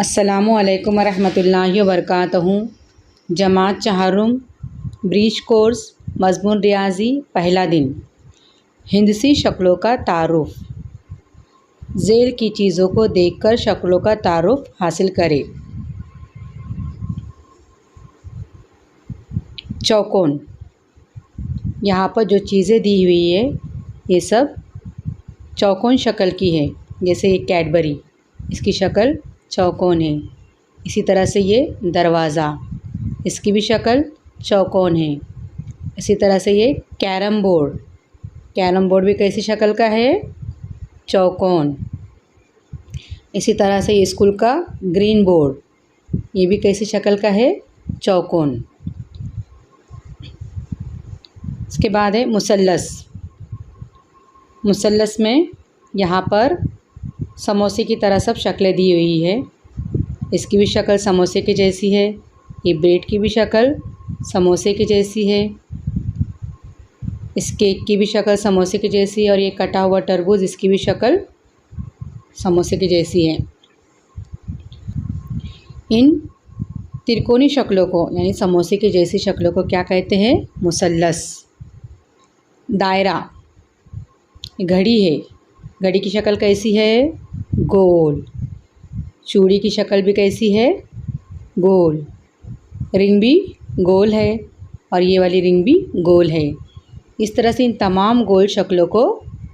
अस्सलामुअलैकुम वरहमतुल्लाहि वबरकातुहू। जमात चहारुम breach course मज़मून रियाज़ी पहला दिन। हिंदसी शक्लों का तारुफ़। ज़ेल की चीज़ों को देखकर शक्लों का तारुफ़ हासिल करें। चौकोन, यहाँ पर जो चीज़ें दी हुई है ये सब चौकोन शक्ल की है। जैसे ये कैडबरी, इसकी शक्ल चौकोन है। इसी तरह से ये दरवाज़ा, इसकी भी शक्ल चौकोन है। इसी तरह से ये कैरम बोर्ड, कैरम बोर्ड भी कैसी शक्ल का है? चौकोन। इसी तरह से ये स्कूल का ग्रीन बोर्ड, ये भी कैसी शक्ल का है? चौकोन। इसके बाद है मुसल्लस। मुसल्लस में यहाँ पर समोसे की तरह सब शक्लें दी हुई है। इसकी भी शक्ल समोसे की जैसी है। ये ब्रेड की भी शक्ल समोसे की जैसी है। इस केक की भी शक्ल समोसे की जैसी है। और ये कटा हुआ तरबूज, इसकी भी शक्ल समोसे की जैसी है। इन त्रिकोणी शक्लों को यानी समोसे की जैसी शक्लों को क्या कहते हैं? मुसल्लस। दायरा, घड़ी है। घड़ी की शक्ल कैसी है? गोल। चूड़ी की शक्ल भी कैसी है? गोल। रिंग भी गोल है और ये वाली रिंग भी गोल है। इस तरह से इन तमाम गोल शक्लों को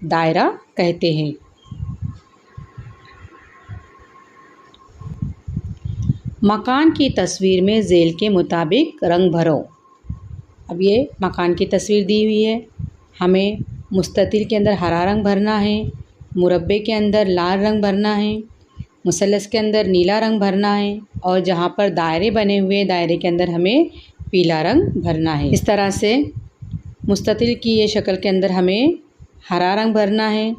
दायरा कहते हैं। मकान की तस्वीर में ज़ेल के मुताबिक रंग भरो। अब ये मकान की तस्वीर दी हुई है। हमें मुस्ततिल के अंदर हरा रंग भरना है, मुरब्बे के अंदर लाल रंग भरना है, मुसल्लस के अंदर नीला रंग भरना है और जहाँ पर दायरे बने हुए दायरे के अंदर हमें पीला रंग भरना है। इस तरह से मुस्ततिल की ये शक्ल के अंदर हमें हरा रंग भरना है।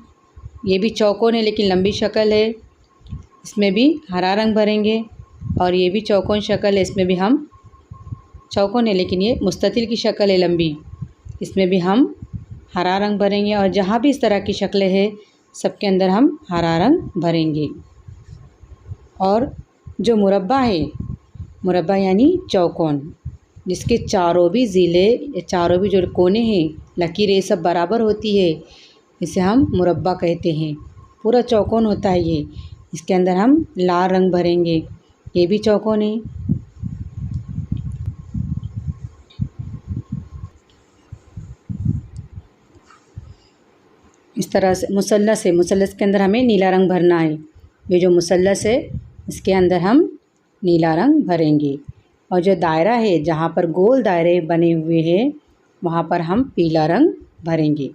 ये भी चौकोन है लेकिन लंबी शक्ल है, इसमें भी हरा रंग भरेंगे। और ये भी चौकोन शक्ल है, इसमें भी हम चौकोन है लेकिन ये मुस्ततिल की शक्ल है लंबी, इसमें भी हम हरा रंग भरेंगे। और जहाँ भी इस तरह की शक्लें हैं सबके अंदर हम हरा रंग भरेंगे। और जो मुरब्बा है, मुरब्बा यानी चौकोन, जिसके चारों भी ज़िले, चारों भी जो कोने हैं, लकीरें सब बराबर होती है, इसे हम मुरब्बा कहते हैं। पूरा चौकोन होता है ये। इसके अंदर हम लाल रंग भरेंगे, ये भी चौकोन है। इस तरह से मुसल्लस है, मुसल्लस के अंदर हमें नीला रंग भरना है। ये जो मुसल्लस है इसके अंदर हम नीला रंग भरेंगे। और जो दायरा है, जहाँ पर गोल दायरे बने हुए हैं वहाँ पर हम पीला रंग भरेंगे।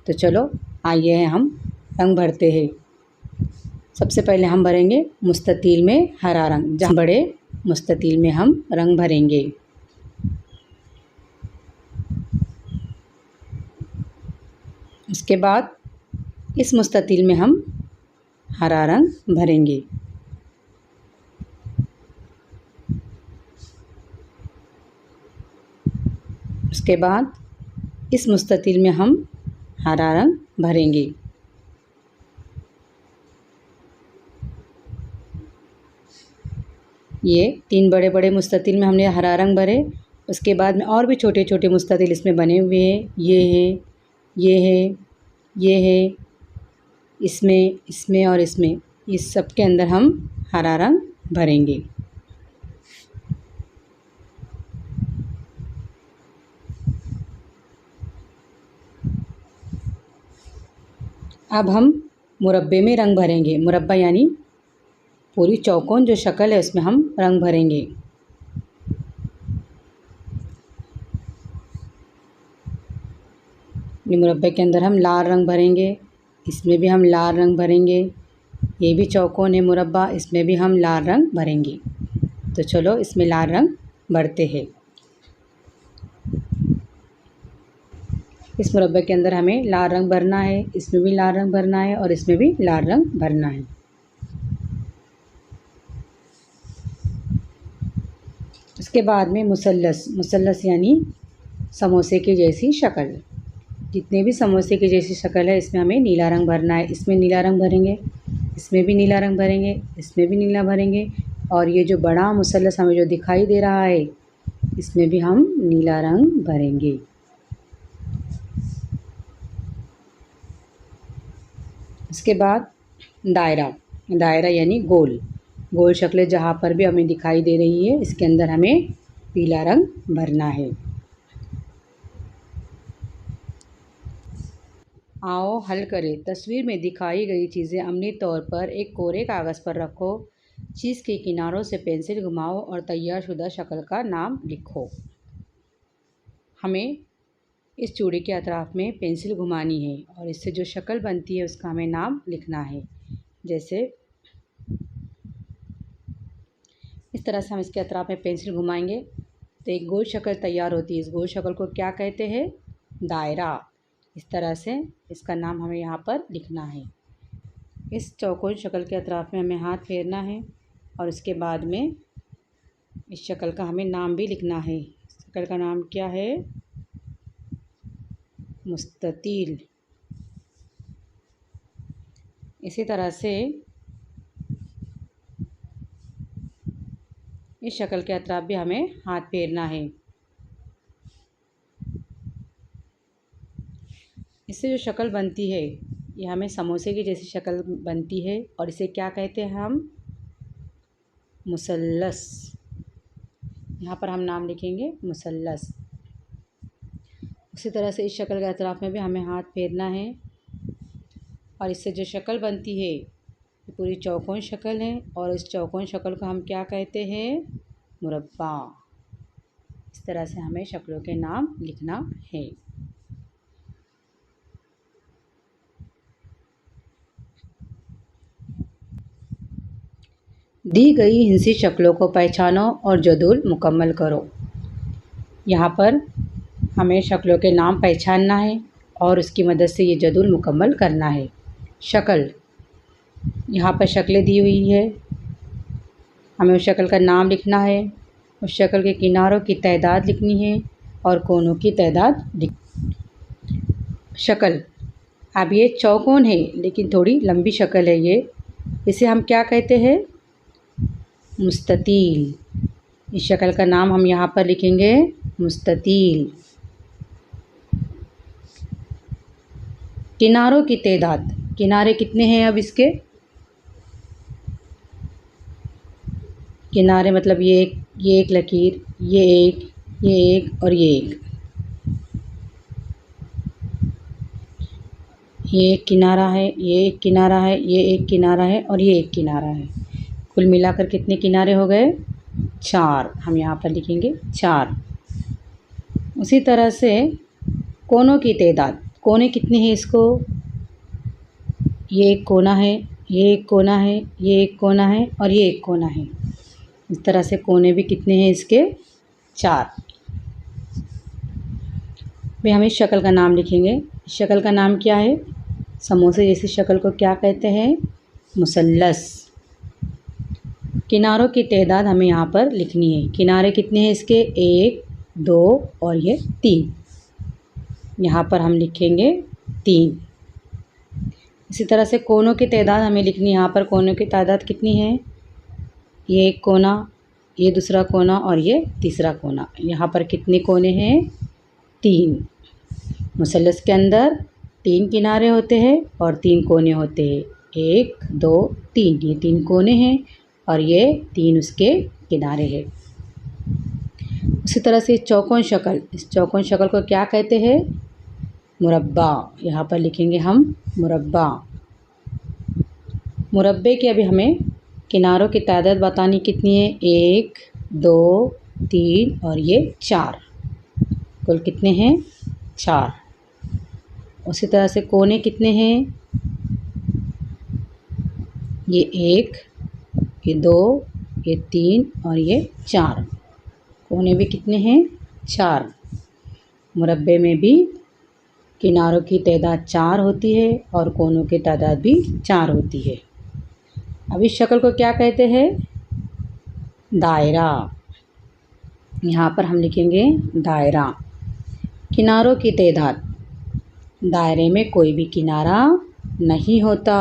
तो चलो आइए हम रंग भरते हैं। सबसे पहले हम भरेंगे मुस्ततील में हरा रंग, जहाँ बड़े मुस्ततील में हम रंग भरेंगे। उसके बाद इस मुस्ततील में हम हरा रंग भरेंगे। उसके बाद इस मुस्ततील में हम हरा रंग भरेंगे। ये 3 बड़े बड़े मुस्ततील में हमने हरा रंग भरे। उसके बाद में और भी छोटे छोटे मुस्ततील इसमें बने हुए हैं। ये है, ये है, ये है, इसमें, इसमें और इसमें, इस सब के अंदर हम हरा रंग भरेंगे। अब हम मुरब्बे में रंग भरेंगे। मुरब्बा यानी पूरी चौकोन जो शक्ल है उसमें हम रंग भरेंगे। ये मुरब्बे के अंदर हम लाल रंग भरेंगे, इसमें भी हम लाल रंग भरेंगे। ये भी चौकोन है मुरब्बा, इसमें भी हम लाल रंग भरेंगे। तो चलो इसमें लाल रंग भरते हैं। इस मुरब्बे के अंदर हमें लाल रंग भरना है, इसमें भी लाल रंग भरना है और इसमें भी लाल रंग भरना है। उसके बाद में मुसल्लस। मुसल्लस यानी समोसे की जैसी शक्ल। जितने भी समोसे की जैसी शक्ल है इसमें हमें नीला रंग भरना है। इसमें नीला रंग भरेंगे, इसमें भी नीला रंग भरेंगे, इसमें भी नीला भरेंगे और ये जो बड़ा मुसल्लस हमें जो दिखाई दे रहा है, इसमें भी हम नीला रंग भरेंगे। इसके बाद दायरा, दायरा यानी गोल, गोल शक्लें जहाँ पर भी हमें दिखाई दे रही है, इसके अंदर हमें पीला रंग भरना है। आओ हल करें। तस्वीर में दिखाई गई चीज़ें अमली तौर पर एक कोरे कागज़ पर रखो। चीज़ के किनारों से पेंसिल घुमाओ और तैयारशुदा शक्ल का नाम लिखो। हमें इस चूड़ी के अतराफ़ में पेंसिल घुमानी है और इससे जो शक्ल बनती है उसका हमें नाम लिखना है। जैसे इस तरह से हम इसके अतराफ़ में पेंसिल घुमाएंगे तो एक गोल शक्ल तैयार होती है। इस गोल शक्ल को क्या कहते हैं? दायरा। इस तरह से इसका नाम हमें यहाँ पर लिखना है। इस चौकोर शक्ल के अतराफ़ में हमें हाथ फेरना है और उसके बाद में इस शक्ल का हमें नाम भी लिखना है। शक्ल का नाम क्या है? मुस्ततील। इसी तरह से इस शक्ल के अतराफ़ भी हमें हाथ फेरना है। इससे जो शक्ल बनती है ये हमें समोसे की जैसी शक्ल बनती है और इसे क्या कहते हैं हम? मुसल्लस। यहाँ पर हम नाम लिखेंगे मुसल्लस। उसी तरह से इस शक्ल के अतराफ़ में भी हमें हाथ फेरना है और इससे जो शक्ल बनती है ये पूरी चौकोन शक्ल है और इस चौकोन शक्ल को हम क्या कहते हैं? मुरब्बा। इस तरह से हमें शक्लों के नाम लिखना है। दी गई हिंसी शक्लों को पहचानो और जदूल मुकम्मल करो। यहाँ पर हमें शक्लों के नाम पहचानना है और उसकी मदद से ये जदूल मुकम्मल करना है। शक्ल, यहाँ पर शक्लें दी हुई है, हमें उस शक्ल का नाम लिखना है, उस शक्ल के किनारों की तादाद लिखनी है और कोनों की तादाद शक्ल, अब ये चौकोन है लेकिन थोड़ी लंबी शक्ल है ये, इसे हम क्या कहते हैं? मुस्ततील। इस शक्ल का नाम हम यहाँ पर लिखेंगे मुस्ततील। किनारों की तादाद, किनारे कितने हैं अब इसके? किनारे मतलब ये एक लकीर, ये एक और ये एक। ये एक किनारा है, ये एक किनारा है, ये एक किनारा है और ये एक किनारा है। कुल मिलाकर कितने किनारे हो गए? 4। हम यहाँ पर लिखेंगे 4। उसी तरह से कोनों की तादाद, कोने कितने हैं इसको? ये एक कोना है, ये एक कोना है, ये एक कोना है और ये एक कोना है। इस तरह से कोने भी कितने हैं इसके? 4। भाई हम इस शक्ल का नाम लिखेंगे। इस शक्ल का नाम क्या है? समोसे जैसी शक्ल को क्या कहते हैं? मुसल्लस। किनारों की तादाद हमें यहाँ पर लिखनी है। किनारे कितने हैं इसके? 1, 2 और ये 3। यहाँ पर हम लिखेंगे 3। इसी तरह से कोनों की तादाद हमें लिखनी है। यहाँ पर कोनों की तादाद कितनी है? ये एक कोना, ये दूसरा कोना और ये तीसरा कोना। यहाँ पर कितने कोने हैं? 3। मुसल्लस के अंदर 3 किनारे होते हैं और 3 कोने होते हैं। 1, 2, 3, ये 3 कोने हैं और ये 3 उसके किनारे हैं। उसी तरह से चौकोन शक्ल, इस चौकोन शक्ल को क्या कहते हैं? मुरब्बा। यहाँ पर लिखेंगे हम मुरब्बा। मुरब्बे के अभी हमें किनारों की तादाद बतानी कितनी है? 1, 2, 3 और ये 4। कुल कितने हैं? 4। उसी तरह से कोने कितने हैं? ये 1, ये 2, ये 3 और ये 4। कोने भी कितने हैं? 4। मुरब्बे में भी किनारों की तादाद 4 होती है और कोनों की तादाद भी 4 होती है। अब इस शक्ल को क्या कहते हैं? दायरा। यहाँ पर हम लिखेंगे दायरा। किनारों की तादाद, दायरे में कोई भी किनारा नहीं होता।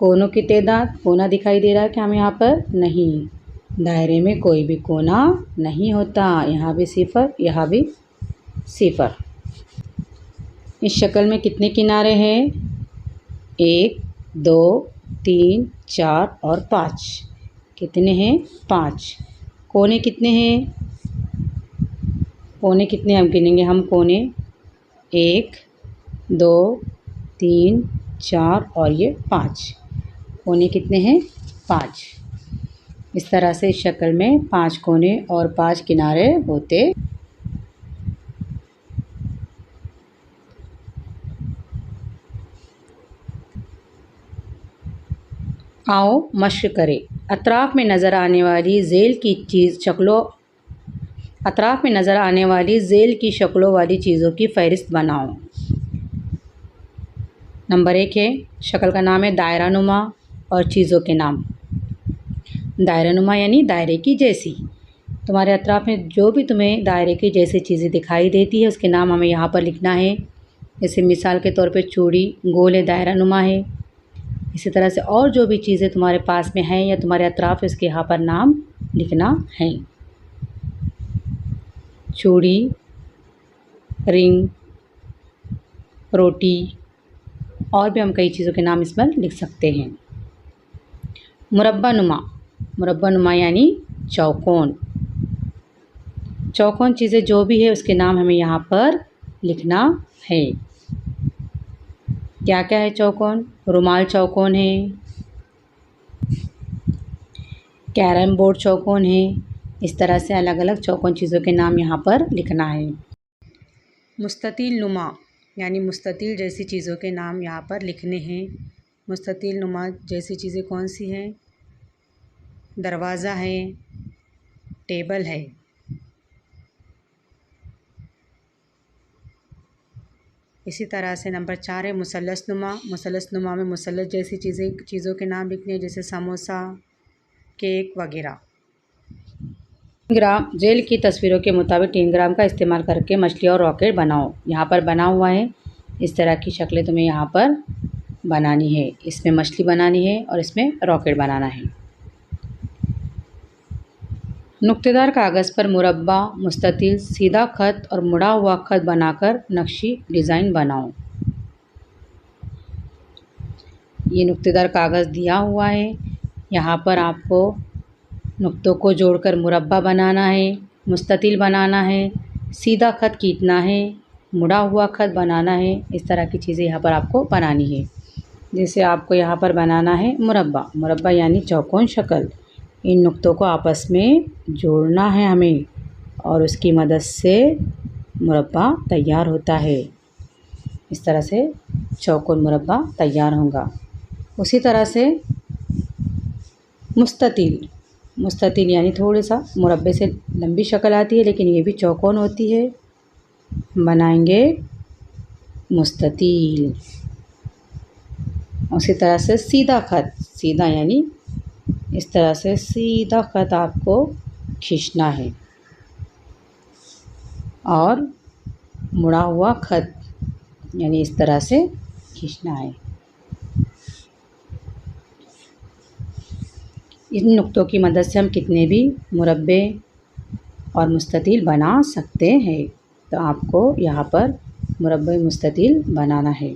कोनों की तादाद, कोना दिखाई दे रहा है क्या हमें यहाँ पर? नहीं। दायरे में कोई भी कोना नहीं होता, यहाँ भी सिफर, यहाँ भी सिफर। इस शक्ल में कितने किनारे हैं? 1, 2, 3, 4 और 5। कितने हैं? 5। कोने कितने हैं? कोने कितने हम गिनेंगे? हम कोने 1, 2, 3, 4 और ये 5। कोने कितने हैं? 5। इस तरह से इस शक्ल में 5 कोने और 5 किनारे होते। आओ मश्क करें। अतराफ़ में नज़र आने वाली ज़ेल की शक्लों वाली चीज़ों की फ़हरिस्त बनाओ। नंबर 1 है, शक्ल का नाम है दायरा नुमा और चीज़ों के नाम। दायरा नुमा यानी दायरे की जैसी। तुम्हारे अतराफ़ में जो भी तुम्हें दायरे की जैसी चीज़ें दिखाई देती है उसके नाम हमें यहाँ पर लिखना है। जैसे मिसाल के तौर पे चूड़ी गोल है, दायरा नुमा है। इसी तरह से और जो भी चीज़ें तुम्हारे पास में हैं या तुम्हारे अतराफ़, इसके यहाँ पर नाम लिखना है। चूड़ी, रिंग, रोटी और भी हम कई चीज़ों के नाम इस पर लिख सकते हैं। मुरब्बा नुमा यानी चौकोन। चौकोन चीज़ें जो भी है उसके नाम हमें यहाँ पर लिखना है। क्या क्या है चौकोन? रुमाल चौकोन है, कैरम बोर्ड चौकोन है। इस तरह से अलग अलग चौकोन चीज़ों के नाम यहाँ पर लिखना है। मुस्ततिल नुमा यानी मुस्ततिल जैसी चीज़ों के नाम यहाँ पर लिखने हैं। मुस्ततिल नुमा जैसी चीज़ें कौन सी हैं? दरवाज़ा है, टेबल है। इसी तरह से नंबर 4 है मुसल्लस नुमा में मुसल्लस जैसी चीज़ों के नाम लिखने हैं, जैसे समोसा, केक वगैरह। ग्राम जेल की तस्वीरों के मुताबिक 3 ग्राम का इस्तेमाल करके मछली और रॉकेट बनाओ। यहाँ पर बना हुआ है, इस तरह की शक्लें तुम्हें यहाँ पर बनानी है। इसमें मछली बनानी है और इसमें रॉकेट बनाना है। नुक्तेदार कागज़ पर मुरब्बा, मुस्ततिल, सीधा खत और मुड़ा हुआ खत बनाकर नक्शी डिज़ाइन बनाओ। ये नुक्तेदार कागज़ दिया हुआ है, यहाँ पर आपको नुक्तों को जोड़कर मुरब्बा बनाना है, मुस्ततिल बनाना है, सीधा खत खींचना है, मुड़ा हुआ खत बनाना है। इस तरह की चीज़ें यहाँ पर आपको बनानी है। जैसे आपको यहाँ पर बनाना है मुरब्बा यानी चौकोन शक्ल। इन नुक्तों को आपस में जोड़ना है हमें और उसकी मदद से मुरब्बा तैयार होता है। इस तरह से चौकोन मुरब्बा तैयार होगा। उसी तरह से मुस्ततिल यानी थोड़ा सा मुरब्बे से लंबी शक्ल आती है, लेकिन ये भी चौकोन होती है। बनाएंगे मुस्ततिल। उसी तरह से सीधा यानी इस तरह से सीधा खत आपको खींचना है और मुड़ा हुआ खत यानी इस तरह से खींचना है। इन नुक्तों की मदद से हम कितने भी मुरब्बे और मुस्ततिल बना सकते हैं। तो आपको यहाँ पर मुरब्बे मुस्ततिल बनाना है।